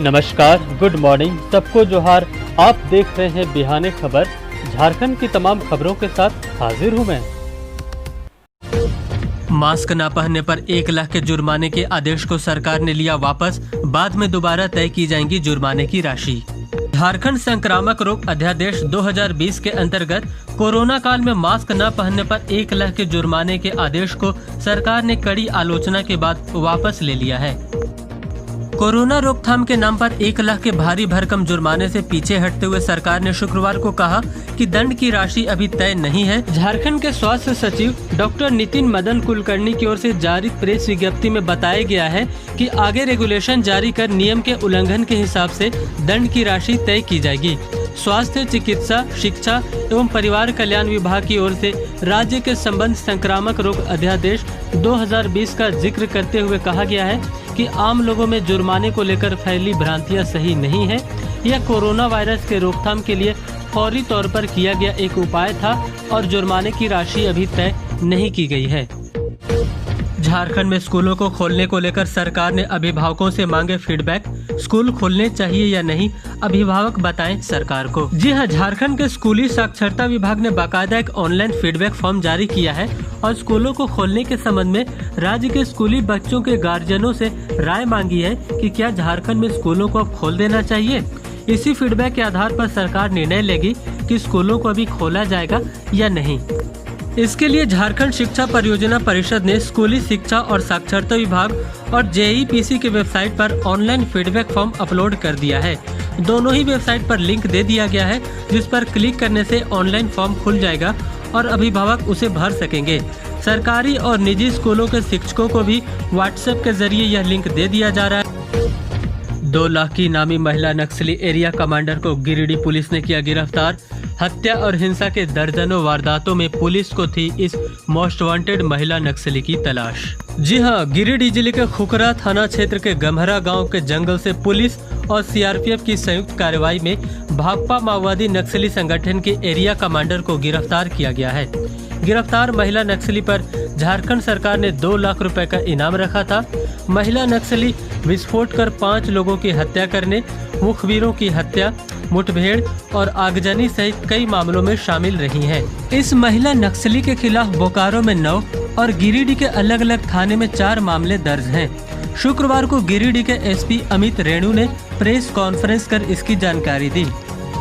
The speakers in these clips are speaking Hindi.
नमस्कार, गुड मॉर्निंग, सबको जोहार। आप देख रहे हैं बिहाने खबर। झारखंड की तमाम खबरों के साथ हाजिर हूं मैं। मास्क न पहनने पर 1 लाख के जुर्माने के आदेश को सरकार ने लिया वापस। बाद में दोबारा तय की जाएंगी जुर्माने की राशि। झारखंड संक्रामक रोग अध्यादेश 2020 के अंतर्गत कोरोना काल में मास्क न पहनने पर 1 लाख के जुर्माने के आदेश को सरकार ने कड़ी आलोचना के बाद वापस ले लिया है। कोरोना रोकथाम के नाम पर 1 लाख के भारी भरकम जुर्माने से पीछे हटते हुए सरकार ने शुक्रवार को कहा कि दंड की राशि अभी तय नहीं है। झारखंड के स्वास्थ्य सचिव डॉक्टर नितिन मदन कुलकर्णी की ओर से जारी प्रेस विज्ञप्ति में बताया गया है कि आगे रेगुलेशन जारी कर नियम के उल्लंघन के हिसाब से दंड की राशि तय की जाएगी। स्वास्थ्य, चिकित्सा, शिक्षा एवं परिवार कल्याण विभाग की ओर से राज्य के संबंध संक्रामक रोग अध्यादेश 2020 का जिक्र करते हुए कहा गया है कि आम लोगों में जुर्माने को लेकर फैली भ्रांतियां सही नहीं है। यह कोरोना वायरस के रोकथाम के लिए फौरी तौर पर किया गया एक उपाय था और जुर्माने की राशि अभी तय नहीं की गई है। झारखंड में स्कूलों को खोलने को लेकर सरकार ने अभिभावकों से मांगे फीडबैक। स्कूल खोलने चाहिए या नहीं, अभिभावक बताएं सरकार को। जी हां, झारखंड के स्कूली साक्षरता विभाग ने बाकायदा एक ऑनलाइन फीडबैक फॉर्म जारी किया है और स्कूलों को खोलने के संबंध में राज्य के स्कूली बच्चों के गार्जियनों से राय मांगी है कि क्या झारखंड में स्कूलों को अब खोल देना चाहिए। इसी फीडबैक के आधार पर सरकार निर्णय लेगी कि स्कूलों को अभी खोला जाएगा या नहीं। इसके लिए झारखंड शिक्षा परियोजना परिषद ने स्कूली शिक्षा और साक्षरता विभाग और जेईपीसी के वेबसाइट पर ऑनलाइन फीडबैक फॉर्म अपलोड कर दिया है। दोनों ही वेबसाइट पर लिंक दे दिया गया है, जिस पर क्लिक करने से ऑनलाइन फॉर्म खुल जाएगा और अभिभावक उसे भर सकेंगे। सरकारी और निजी स्कूलों के शिक्षकों को भी व्हाट्सएप के जरिए यह लिंक दे दिया जा रहा है। 2 लाख की नामी महिला नक्सली एरिया कमांडर को गिरिडीह पुलिस ने किया गिरफ्तार। हत्या और हिंसा के दर्जनों वारदातों में पुलिस को थी इस मोस्ट वांटेड महिला नक्सली की तलाश। जी हां, गिरिडीह जिले के खुखरा थाना क्षेत्र के गम्हरा गांव के जंगल से पुलिस और सीआरपीएफ की संयुक्त कार्रवाई में भाकपा माओवादी नक्सली संगठन के एरिया कमांडर को गिरफ्तार किया गया है। गिरफ्तार महिला नक्सली पर झारखंड सरकार ने 2 लाख रुपए का इनाम रखा था। महिला नक्सली विस्फोट कर 5 लोगों की हत्या करने, मुखबिरों की हत्या, मुठभेड़ और आगजनी सहित कई मामलों में शामिल रही हैं। इस महिला नक्सली के खिलाफ बोकारो में 9 और गिरिडीह के अलग अलग थाने में 4 मामले दर्ज हैं। शुक्रवार को गिरिडीह के एसपी अमित रेणु ने प्रेस कॉन्फ्रेंस कर इसकी जानकारी दी।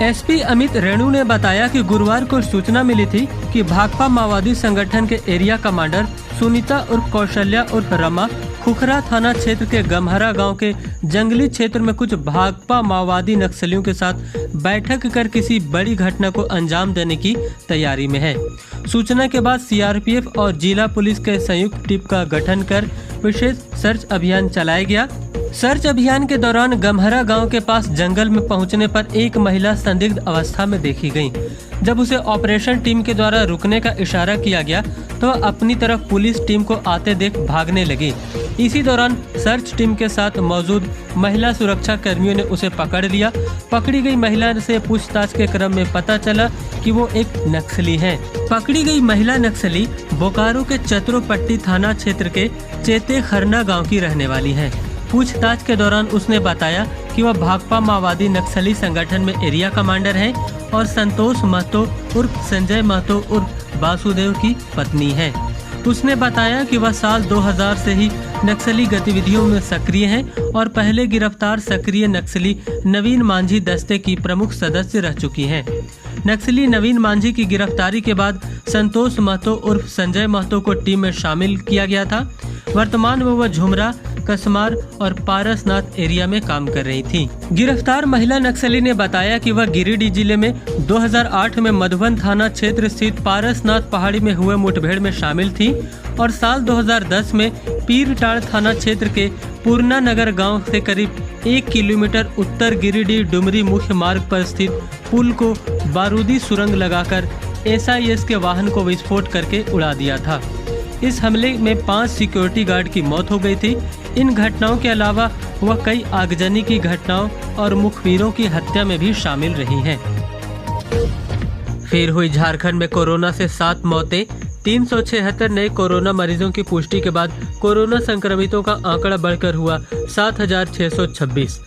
एसपी अमित रेणु ने बताया कि गुरुवार को सूचना मिली थी कि भाकपा माओवादी संगठन के एरिया कमांडर सुनीता उर्फ कौशल्या उर्फ रमा खुखरा थाना क्षेत्र के गम्हरा गांव के जंगली क्षेत्र में कुछ भाकपा माओवादी नक्सलियों के साथ बैठक कर किसी बड़ी घटना को अंजाम देने की तैयारी में है। सूचना के बाद सीआरपीएफ और जिला पुलिस के संयुक्त टीम का गठन कर विशेष सर्च अभियान चलाया गया। सर्च अभियान के दौरान गम्हरा गांव के पास जंगल में पहुंचने पर एक महिला संदिग्ध अवस्था में देखी गई। जब उसे ऑपरेशन टीम के द्वारा रुकने का इशारा किया गया तो अपनी तरफ पुलिस टीम को आते देख भागने लगी। इसी दौरान सर्च टीम के साथ मौजूद महिला सुरक्षा कर्मियों ने उसे पकड़ लिया। पकड़ी गई महिला से पूछताछ के क्रम में पता चला कि वो एक नक्सली है। पकड़ी गई महिला नक्सली बोकारो के चतुरोपट्टी थाना क्षेत्र के चेते खरना गाँव की रहने वाली है। पूछताछ के दौरान उसने बताया कि वह भाकपा माओवादी नक्सली संगठन में एरिया कमांडर है और संतोष महतो उर्फ संजय महतो उर्फ वासुदेव की पत्नी है। उसने बताया कि वह साल 2000 से ही नक्सली गतिविधियों में सक्रिय है और पहले गिरफ्तार सक्रिय नक्सली नवीन मांझी दस्ते की प्रमुख सदस्य रह चुकी है। नक्सली नवीन मांझी की गिरफ्तारी के बाद संतोष महतो उर्फ संजय महतो को टीम में शामिल किया गया था। वर्तमान में वह झुमरा, कसमार और पारसनाथ एरिया में काम कर रही थी। गिरफ्तार महिला नक्सली ने बताया कि वह गिरिडीह जिले में 2008 में मधुबन थाना क्षेत्र स्थित पारसनाथ पहाड़ी में हुए मुठभेड़ में शामिल थी और साल 2010 में पीरटाड़ थाना क्षेत्र के पूर्णा नगर गांव से करीब 1 किलोमीटर उत्तर गिरिडीह डुमरी मुख्य मार्ग पर स्थित पुल को बारूदी सुरंग लगाकर एसआईएस के वाहन को विस्फोट करके उड़ा दिया था। इस हमले में 5 सिक्योरिटी गार्ड की मौत हो गई थी। इन घटनाओं के अलावा वह कई आगजनी की घटनाओं और मुखबिरों की हत्या में भी शामिल रही हैं। फिर हुई झारखंड में कोरोना से 7 मौतें। 376 नए कोरोना मरीजों की पुष्टि के बाद कोरोना संक्रमितों का आंकड़ा बढ़कर हुआ 7,626।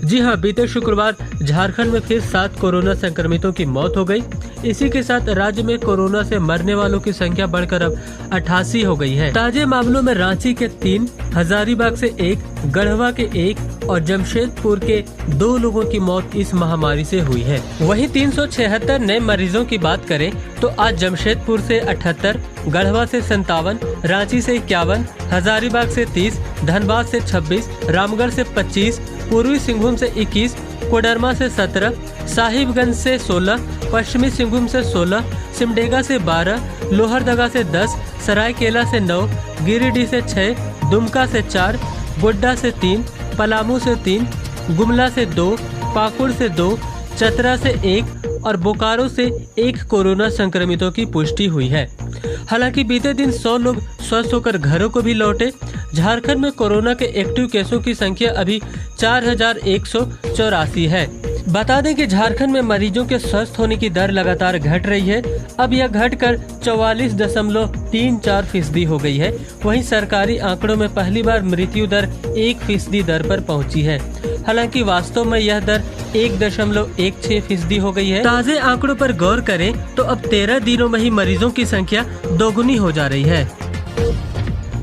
जी हां, बीते शुक्रवार झारखंड में फिर 7 कोरोना संक्रमितों की मौत हो गई। इसी के साथ राज्य में कोरोना से मरने वालों की संख्या बढ़कर अब 88 हो गई है। ताजे मामलों में रांची के 3, हजारीबाग से 1, गढ़वा के 1 और जमशेदपुर के 2 लोगों की मौत इस महामारी से हुई है। वहीं 376 नए मरीजों की बात करें तो आज जमशेदपुर से 78, गढ़वा से 57, रांची से 51, हजारीबाग से 30, धनबाद से 26, रामगढ़ से 25, पूर्वी सिंहभूम से 21, कोडरमा से 17, साहिबगंज से 16, पश्चिमी सिंहभूम से 16, सिमडेगा से 12, लोहरदगा से 10, सरायकेला से 9, गिरिडीह से 6, दुमका से 4, गोड्डा से 3, पलामू से 3, गुमला से 2, पाकुड़ से 2, चतरा से 1 और बोकारो से 1 कोरोना संक्रमितों की पुष्टि हुई है। हालांकि बीते दिन 100 लोग स्वस्थ होकर घरों को भी लौटे। झारखंड में कोरोना के एक्टिव केसों की संख्या अभी 4184 है। बता दें कि झारखंड में मरीजों के स्वस्थ होने की दर लगातार घट रही है। अब यह घटकर 44.34% हो गई है। वहीं सरकारी आंकड़ों में पहली बार मृत्यु दर 1% दर पर पहुंची है। हालांकि वास्तव में यह दर 1.16% हो गई है। ताजे आंकड़ों पर गौर करें तो अब 13 दिनों में ही मरीजों की संख्या दोगुनी हो जा रही है।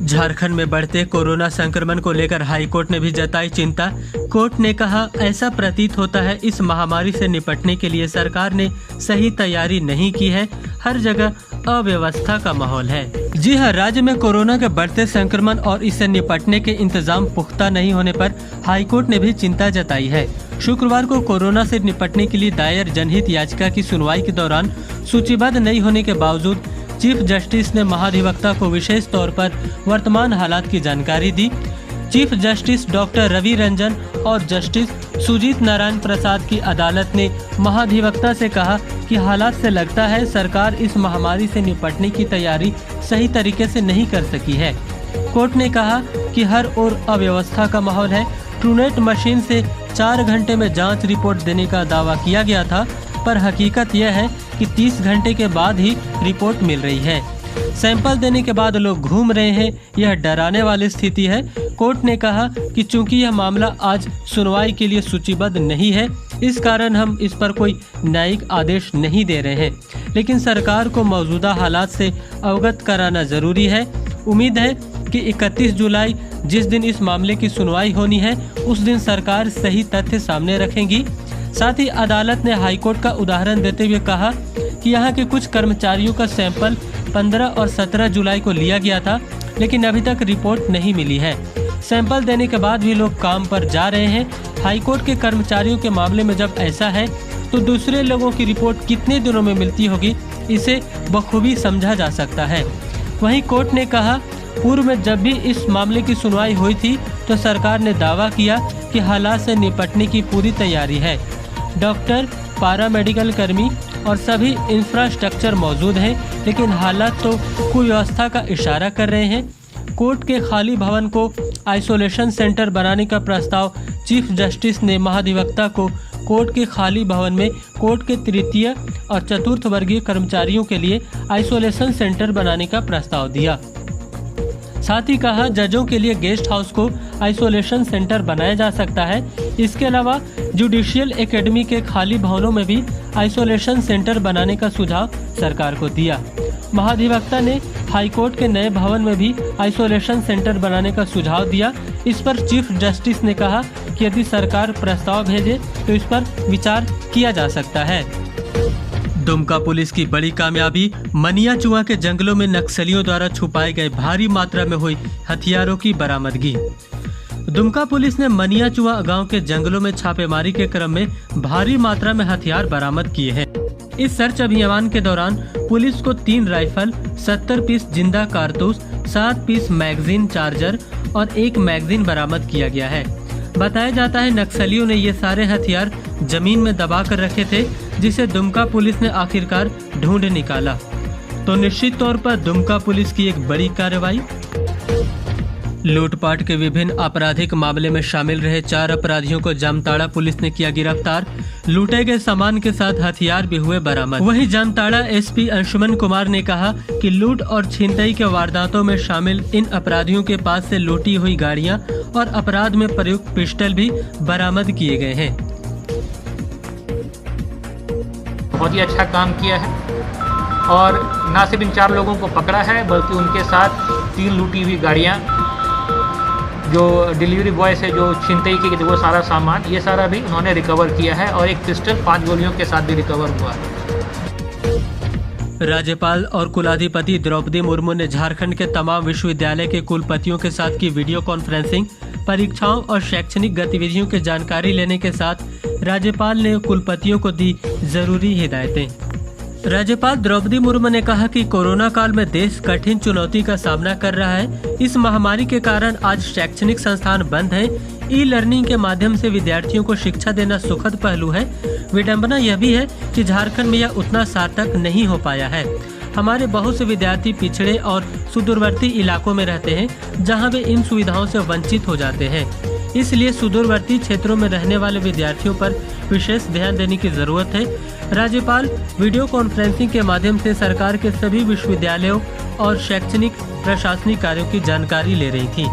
झारखंड में बढ़ते कोरोना संक्रमण को लेकर हाईकोर्ट ने भी जताई चिंता। कोर्ट ने कहा, ऐसा प्रतीत होता है इस महामारी से निपटने के लिए सरकार ने सही तैयारी नहीं की है। हर जगह अव्यवस्था का माहौल है। जी हां, राज्य में कोरोना के बढ़ते संक्रमण और इससे निपटने के इंतजाम पुख्ता नहीं होने पर हाईकोर्ट ने भी चिंता जताई है। शुक्रवार को कोरोना से निपटने के लिए दायर जनहित याचिका की सुनवाई के दौरान सूचीबद्ध नहीं होने के बावजूद चीफ जस्टिस ने महाधिवक्ता को विशेष तौर पर वर्तमान हालात की जानकारी दी। Chief justice doctor Ravi Ranjan और जस्टिस सुजीत नारायण प्रसाद की अदालत ने महाधिवक्ता से कहा कि हालात से लगता है सरकार इस महामारी से निपटने की तैयारी सही तरीके से नहीं कर सकी है। कोर्ट ने कहा कि हर ओर अव्यवस्था का माहौल है। ट्रूनेट मशीन से 4 घंटे में जांच रिपोर्ट देने का दावा किया गया था, पर हकीकत यह है कि 30 घंटे के बाद ही रिपोर्ट मिल रही है। सैंपल देने के बाद लोग घूम रहे हैं, यह डराने वाली स्थिति है। कोर्ट ने कहा कि चूंकि यह मामला आज सुनवाई के लिए सूचीबद्ध नहीं है, इस कारण हम इस पर कोई न्यायिक आदेश नहीं दे रहे हैं, लेकिन सरकार को मौजूदा हालात से अवगत कराना जरूरी है। उम्मीद है कि 31 जुलाई जिस दिन इस मामले की सुनवाई होनी है, उस दिन सरकार सही तथ्य सामने रखेगी। साथ ही अदालत ने हाईकोर्ट का उदाहरण देते हुए कहा कि यहाँ के कुछ कर्मचारियों का सैंपल 15 और 17 जुलाई को लिया गया था, लेकिन अभी तक रिपोर्ट नहीं मिली है। सैंपल देने के बाद भी लोग काम पर जा रहे हैं। हाईकोर्ट के कर्मचारियों के मामले में जब ऐसा है तो दूसरे लोगों की रिपोर्ट कितने दिनों में मिलती होगी, इसे बखूबी समझा जा सकता है। वहीं कोर्ट ने कहा, पूर्व में जब भी इस मामले की सुनवाई हुई थी तो सरकार ने दावा किया कि हालात से निपटने की पूरी तैयारी है। डॉक्टर, पैरामेडिकल कर्मी और सभी इंफ्रास्ट्रक्चर मौजूद हैं, लेकिन हालात तो कुव्यवस्था का इशारा कर रहे हैं। कोर्ट के खाली भवन को आइसोलेशन सेंटर बनाने का प्रस्ताव चीफ जस्टिस ने महाधिवक्ता को कोर्ट के खाली भवन में कोर्ट के तृतीय और चतुर्थ वर्गीय कर्मचारियों के लिए आइसोलेशन सेंटर बनाने का प्रस्ताव दिया। साथ ही कहा, जजों के लिए गेस्ट हाउस को आइसोलेशन सेंटर बनाया जा सकता है। इसके अलावा जुडिशियल एकेडमी के खाली भवनों में भी आइसोलेशन सेंटर बनाने का सुझाव सरकार को दिया। महाधिवक्ता ने हाईकोर्ट के नए भवन में भी आइसोलेशन सेंटर बनाने का सुझाव दिया। इस पर चीफ जस्टिस ने कहा कि यदि सरकार प्रस्ताव भेजे तो इस पर विचार किया जा सकता है। दुमका पुलिस की बड़ी कामयाबी, मनियाचुआ के जंगलों में नक्सलियों द्वारा छुपाए गए भारी मात्रा में हुई हथियारों की बरामदगी। दुमका पुलिस ने मनियाचुआ गांव के जंगलों में छापेमारी के क्रम में भारी मात्रा में हथियार बरामद किए हैं। इस सर्च अभियान के दौरान पुलिस को 3 राइफल, 70 पीस जिंदा कारतूस, 7 पीस मैगजीन चार्जर और 1 मैगजीन बरामद किया गया है। बताया जाता है नक्सलियों ने ये सारे हथियार जमीन में दबा कर रखे थे, जिसे दुमका पुलिस ने आखिरकार ढूंढ निकाला। तो निश्चित तौर पर दुमका पुलिस की एक बड़ी कार्रवाई। लूटपाट के विभिन्न आपराधिक मामले में शामिल रहे 4 अपराधियों को जामताड़ा पुलिस ने किया गिरफ्तार। लूटे गए सामान के साथ हथियार भी हुए बरामद। वहीं जामताड़ा एसपी अंशुमन कुमार ने कहा कि लूट और छिनतई के वारदातों में शामिल इन अपराधियों के पास से लूटी हुई गाड़ियां और अपराध में प्रयुक्त पिस्टल भी बरामद किए गए हैं। बहुत ही अच्छा काम किया है और न सिर्फ इन 4 लोगों को पकड़ा है बल्कि उनके साथ 3 लूटी हुई गाड़ियां, जो डिलीवरी बॉय से जो छिनतई की वो सारा सामान, ये सारा भी उन्होंने रिकवर किया है और एक पिस्टल 5 गोलियों के साथ भी रिकवर हुआ है। राज्यपाल और कुलाधिपति द्रौपदी मुर्मू ने झारखंड के तमाम विश्वविद्यालय के कुलपतियों के साथ की वीडियो कॉन्फ्रेंसिंग। परीक्षाओं और शैक्षणिक गतिविधियों की जानकारी लेने के साथ राज्यपाल ने कुलपतियों को दी जरूरी हिदायतें। राज्यपाल द्रौपदी मुर्मू ने कहा कि कोरोना काल में देश कठिन चुनौती का सामना कर रहा है। इस महामारी के कारण आज शैक्षणिक संस्थान बंद हैं। ई लर्निंग के माध्यम से विद्यार्थियों को शिक्षा देना सुखद पहलू है। विडंबना यह भी है कि झारखंड में यह उतना सार्थक नहीं हो पाया है। हमारे बहुत से विद्यार्थी पिछड़े और सुदूरवर्ती इलाकों में रहते हैं, जहां वे इन सुविधाओं से वंचित हो जाते हैं। इसलिए सुदूरवर्ती क्षेत्रों में रहने वाले विद्यार्थियों पर विशेष ध्यान देने की जरूरत है। राज्यपाल वीडियो कॉन्फ्रेंसिंग के माध्यम से सरकार के सभी विश्वविद्यालयों और शैक्षणिक प्रशासनिक कार्यों की जानकारी ले रही थी।